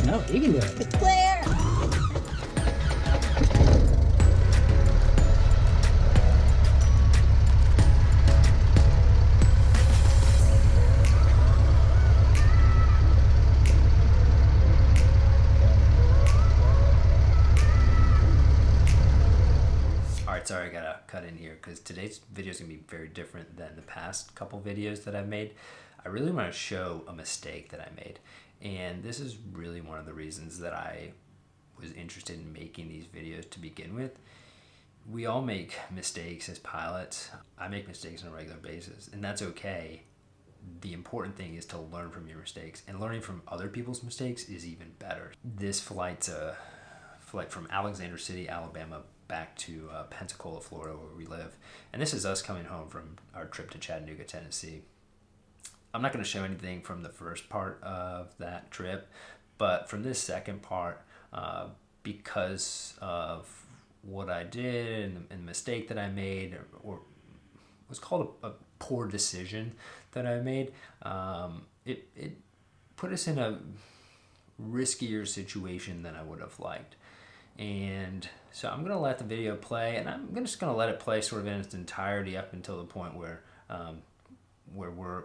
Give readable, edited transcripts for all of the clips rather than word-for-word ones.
No, you can do it. It's clear. Alright, sorry, I gotta cut in here because today's video is gonna be very different than the past couple videos that I've made. I really want to show a mistake that I made, and this is really one of the reasons that I was interested in making these videos to begin with. We all make mistakes as pilots. I make mistakes on a regular basis, and that's okay. The important thing is to learn from your mistakes, and learning from other people's mistakes is even better. This flight's a flight from Alexander City, Alabama, back to Pensacola, Florida, where we live. And this is us coming home from our trip to Chattanooga, Tennessee. I'm not going to show anything from the first part of that trip, but from this second part, because of what I did and the mistake that I made, or was called a poor decision that I made, it put us in a riskier situation than I would have liked. And so I'm going to let the video play, and I'm just going to let it play sort of in its entirety up until the point where we're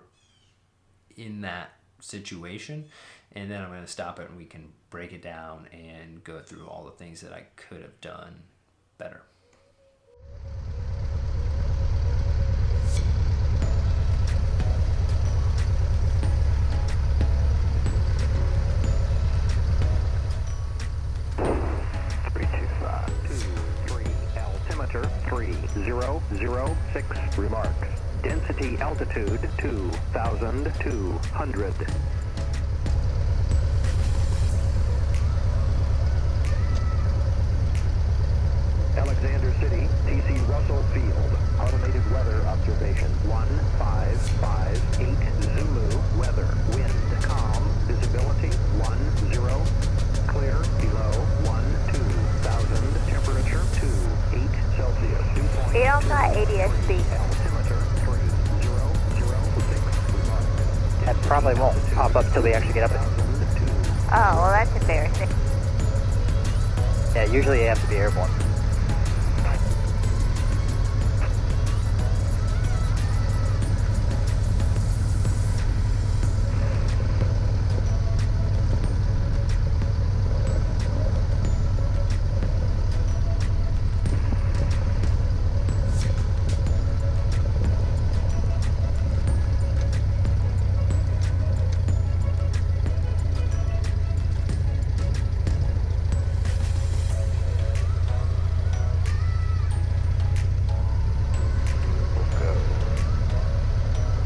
in that situation, and then I'm going to stop it and we can break it down and go through all the things that I could have done better. Altimeter 3006 remarks. Density altitude 2,200. Alexander City, TC Russell Field. Automated weather observation 1558 Zulu. Weather. Wind calm. Visibility 10. Clear below 12,000. Temperature 28 Celsius. They don't got ADS-B. Altimeter 3006 remarks. That probably won't pop up till we actually get up. Oh, well, that's embarrassing. Yeah, usually you have to be airborne.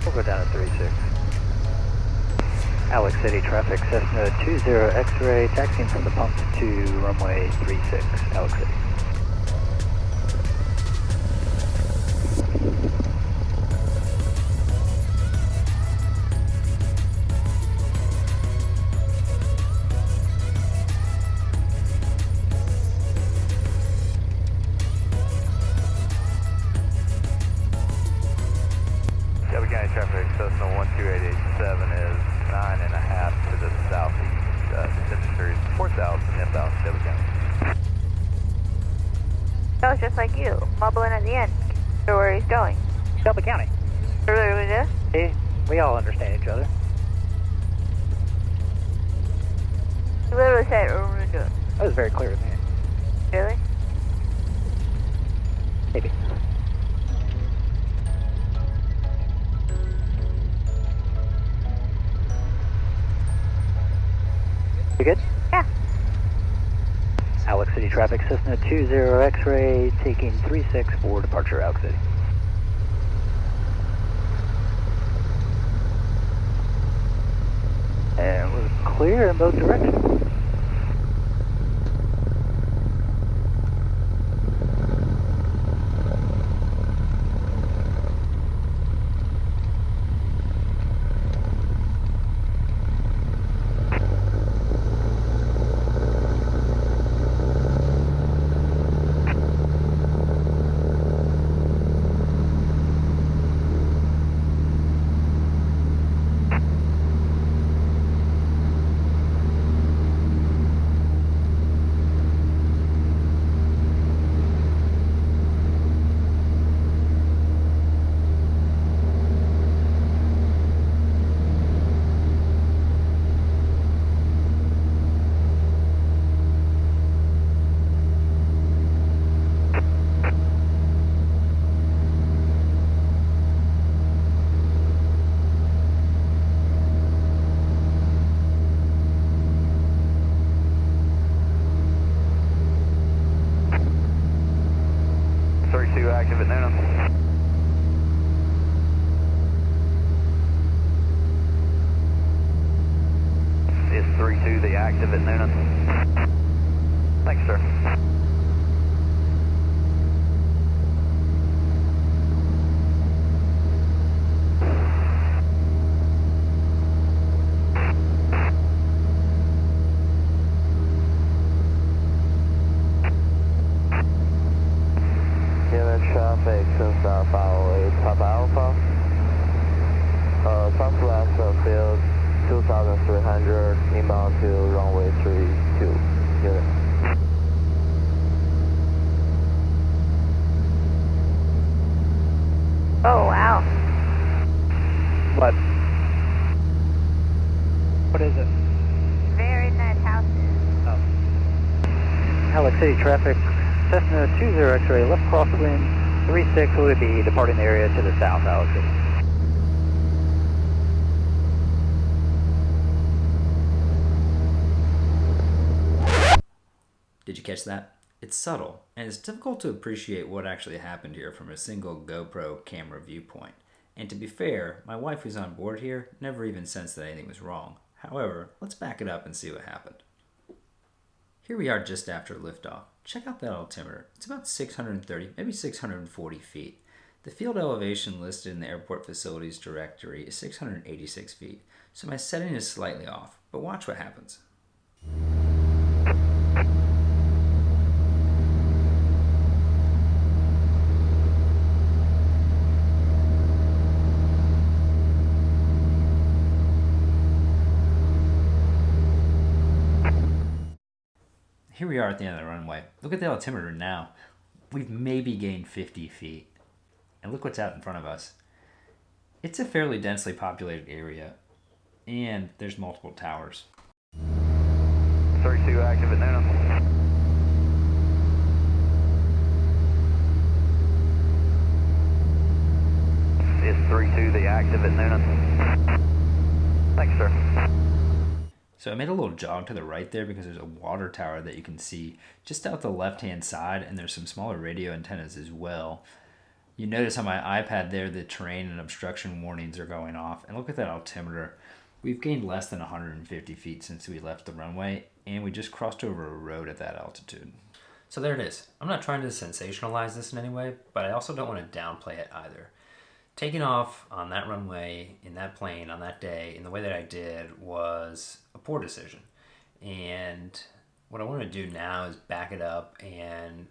We'll go down to 36. Alex City traffic, Cessna 20 X-ray, taxiing from the pump to runway 36, Alex City. Shelby County traffic, Cessna 12887 is 9.5 to the southeast. Temperature is 4,000 inbound Shelby County. That was just like you, mumbling at the end. Or where he's going. Shelby County. Really, this? Hey, we all understand each other. He literally said, what we're doing. That was very clear to me. Really? Maybe. You good? Yeah. Alex City traffic, Cessna 20 X-ray, taking 36 for departure, Alex City. And we're clear in both directions. active at Noonan. Is 32 the active at Noonan? Thanks, sir. Traffic Cessna 508 Papa Alpha. Southwest field 2300 inbound to runway 32 unit. Oh, wow. What? What is it? Very nice houses. Oh. Alex City traffic, Cessna 20 X-ray, left crosswind 36 will be departing the area to the south, Alex City. Did you catch that? It's subtle, and it's difficult to appreciate what actually happened here from a single GoPro camera viewpoint. And to be fair, my wife who's on board here never even sensed that anything was wrong. However, let's back it up and see what happened. Here we are just after liftoff. Check out that altimeter. It's about 630, maybe 640 feet. The field elevation listed in the airport facilities directory is 686 feet, so my setting is slightly off, but watch what happens. Here we are at the end of the runway. Look at the altimeter now. We've maybe gained 50 feet. And look what's out in front of us. It's a fairly densely populated area, and there's multiple towers. 32 active at Noonan. Is 32 the active at Noonan? Thanks, sir. So I made a little jog to the right there because there's a water tower that you can see just out the left-hand side, and there's some smaller radio antennas as well. You notice on my iPad there the terrain and obstruction warnings are going off. And look at that altimeter. We've gained less than 150 feet since we left the runway, and we just crossed over a road at that altitude. So there it is. I'm not trying to sensationalize this in any way, but I also don't want to downplay it either. Taking off on that runway, in that plane, on that day, in the way that I did was a poor decision. And what I want to do now is back it up and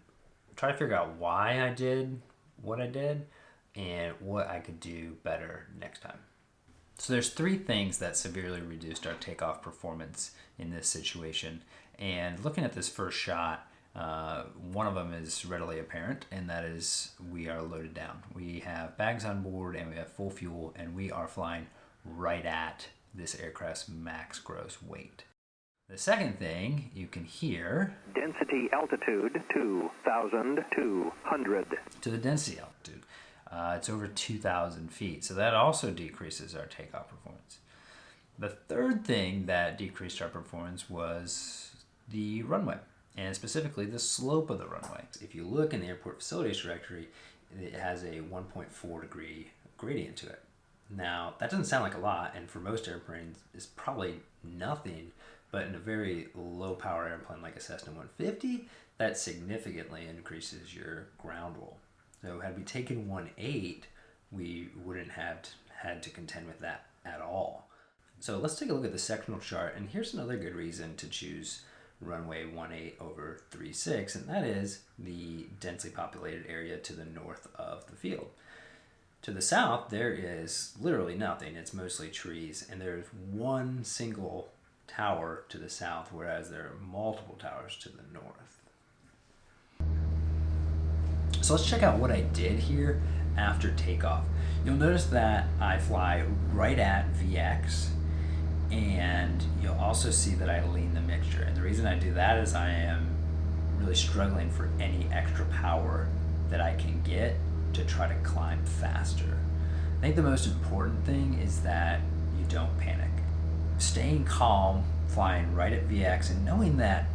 try to figure out why I did what I did and what I could do better next time. So there's three things that severely reduced our takeoff performance in this situation. And looking at this first shot, one of them is readily apparent, and that is we are loaded down. We have bags on board and we have full fuel, and we are flying right at this aircraft's max gross weight. The second thing you can hear, Density altitude 2,200. to the density altitude. It's over 2,000 feet, so that also decreases our takeoff performance. The third thing that decreased our performance was the runway, and specifically the slope of the runway. If you look in the airport facilities directory, it has a 1.4 degree gradient to it. Now, that doesn't sound like a lot, and for most airplanes, it's probably nothing, but in a very low power airplane like a Cessna 150, that significantly increases your ground roll. So had we taken 1.8, we wouldn't have had to contend with that at all. So let's take a look at the sectional chart, and here's another good reason to choose runway 18 over 36, and that is the densely populated area to the north of the field. To the south, there is literally nothing. It's mostly trees, and there's one single tower to the south, whereas there are multiple towers to the north. So let's check out what I did here after takeoff. You'll notice that I fly right at VX, and you'll also see that I lean the mixture. And the reason I do that is I am really struggling for any extra power that I can get to try to climb faster. I think the most important thing is that you don't panic. Staying calm, flying right at VX, and knowing that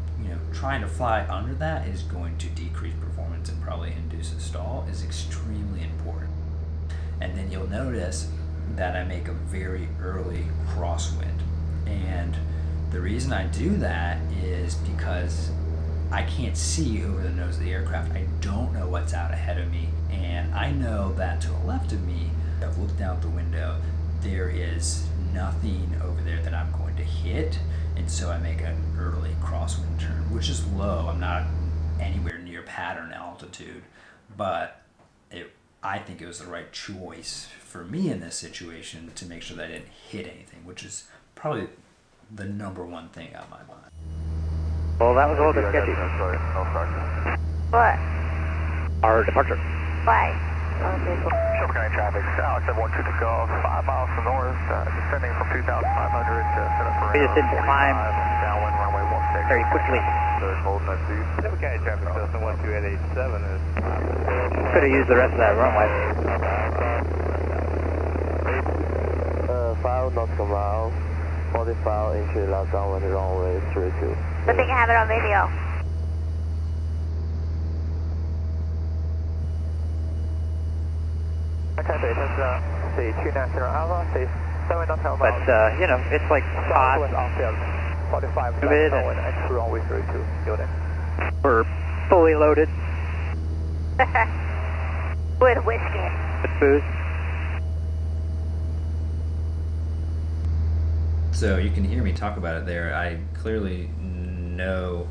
trying to fly under that is going to decrease performance and probably induce a stall is extremely important. And then you'll notice that I make a very early crosswind. And the reason I do that is because I can't see over the nose of the aircraft. I don't know what's out ahead of me. And I know that to the left of me, I've looked out the window, there is nothing over there that I'm going to hit. And so I make an early crosswind turn, which is low. I'm not anywhere near pattern altitude, but I think it was the right choice for me in this situation to make sure that I didn't hit anything, which is probably the number one thing on my mind. Well, that was a little bit sketchy. What? Our departure. Why? Okay, cool. Shelby County traffic, Alex 712 takeoff, 5 miles to the north, descending from 2,500 to set up for We just didn't climb downwind runway 16. very quickly. There's holding that to you. Shelby County traffic, Cessna 12887 is... Could have used the rest of that runway. 5 nautical miles, 45 inches left downwind runway 32. Good thing I have it on video. Okay, say 290 Alpha, say 7 nautical But, miles. it's like hot. Southwest outfield, 45 left Good. downwind, extra runway 32. Building. We're fully loaded With whiskey. with booze. So you can hear me talk about it there. I clearly know,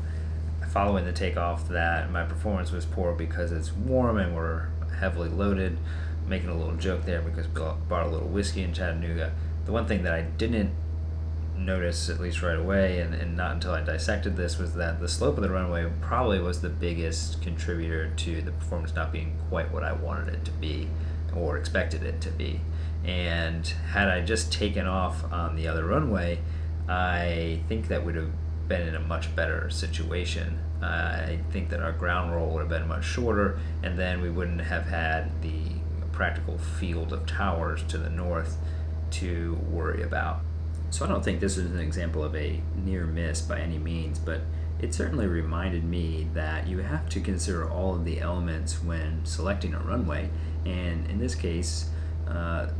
following the takeoff, that my performance was poor because it's warm and we're heavily loaded. Making a little joke there because we bought a little whiskey in Chattanooga. The one thing that I didn't notice, at least right away, and not until I dissected this, was that the slope of the runway probably was the biggest contributor to the performance not being quite what I wanted it to be or expected it to be. And had I just taken off on the other runway, I think that would have been in a much better situation. I think that our ground roll would have been much shorter, and then we wouldn't have had the practical field of towers to the north to worry about. So I don't think this is an example of a near miss by any means, but it certainly reminded me that you have to consider all of the elements when selecting a runway, and in this case,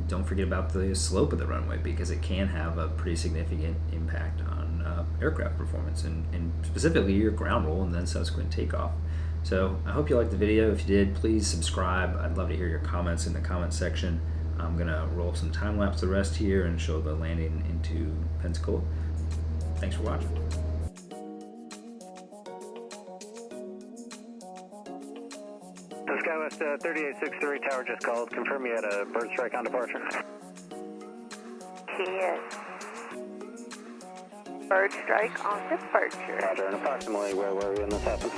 don't forget about the slope of the runway, because it can have a pretty significant impact on aircraft performance, and specifically your ground roll and then subsequent takeoff. So I hope you liked the video. If you did, please subscribe. I'd love to hear your comments in the comment section. I'm gonna roll some time lapse the rest here and show the landing into Pensacola. Thanks for watching. SkyWest 3863 tower just called. Confirm you had a bird strike on departure. Yes. Bird strike on departure. Roger, and approximately where were we when this happened?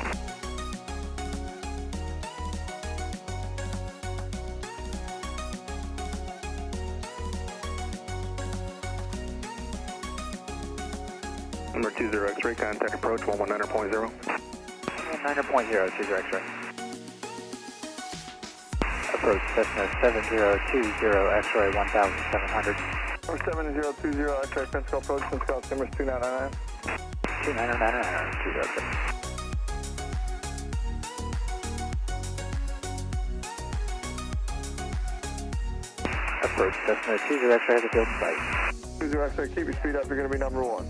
Number 20 X-ray, contact approach 119.0. 9.0, 20 X-ray. Approach Cessna 7020 X-ray 1700. Number 7020 X-ray, Pensacola approach, Pensacola, Timbers 2999. 2999, 20 X-ray. Approach Cessna 20 X-ray, the field site. 20 X-ray, keep your speed up, you're going to be number 1.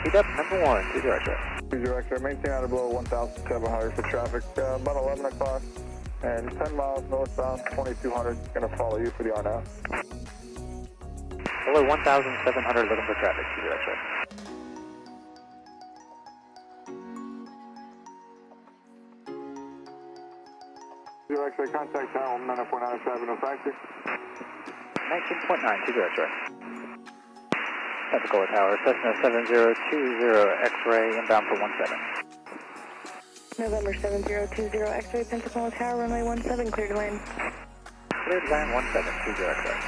Speed up, number 1, 20 X-ray. 20 X-ray, maintain out of below 1,700 for traffic, about 11 o'clock, and 10 miles northbound, 2200, going to follow you for the RNAV. Below 1,700, looking for traffic, 20 X-ray. X-ray, contact tower 949 no taxi. 19.9, 20 X-ray. Pensacola Tower, Cessna 7020 X-ray, inbound for 17. November 7020 X-ray, Pensacola Tower, runway 17, clear to land. Clear to land 17, 20 X-ray.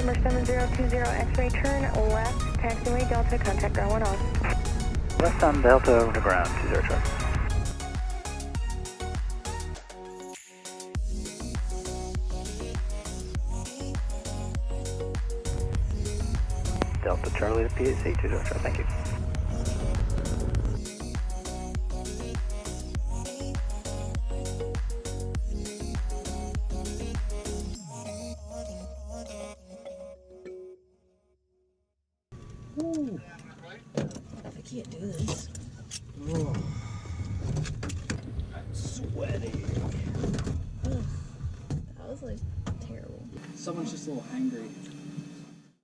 November 7020, X-ray turn left, taxiway Delta, contact ground 1 off. Left on Delta over to ground, 20 traffic. Delta Charlie to PAC, 20 traffic, thank you. Ooh. I can't do this. Oh. I'm sweaty. Ugh. That was like terrible. Someone's just a little angry.